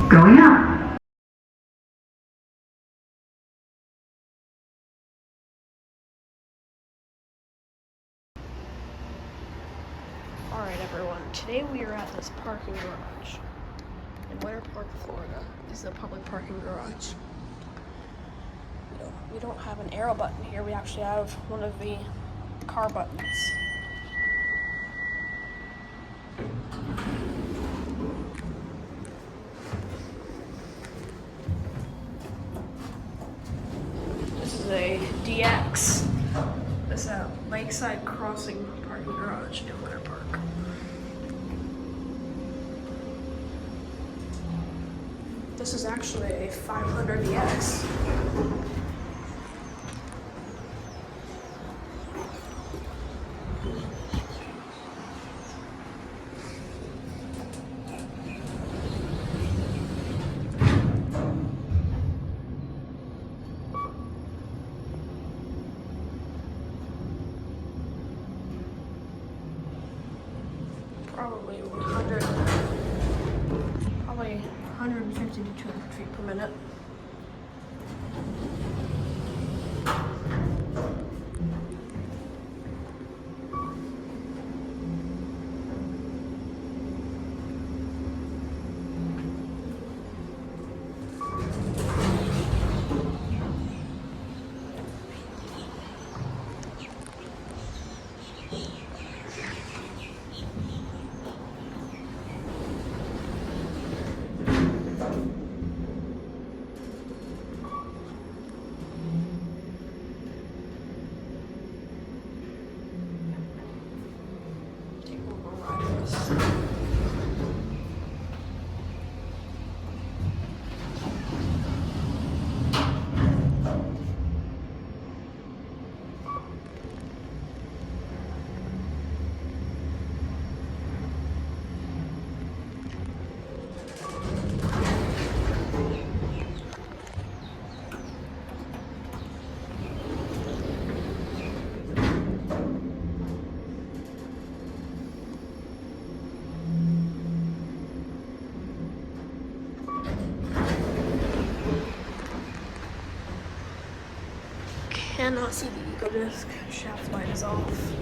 Going up. Alright everyone, today we are at this parking garage in Winter Park, Florida. This is a public parking garage. We don't have an arrow button here, we actually have one of the car buttons. This is a DX. This is a Lakeside Crossing parking garage in Winter Park. This is actually a 500EX. Probably 150 to 200 feet per minute. Cannot see the EcoDisc. Shaft light is off.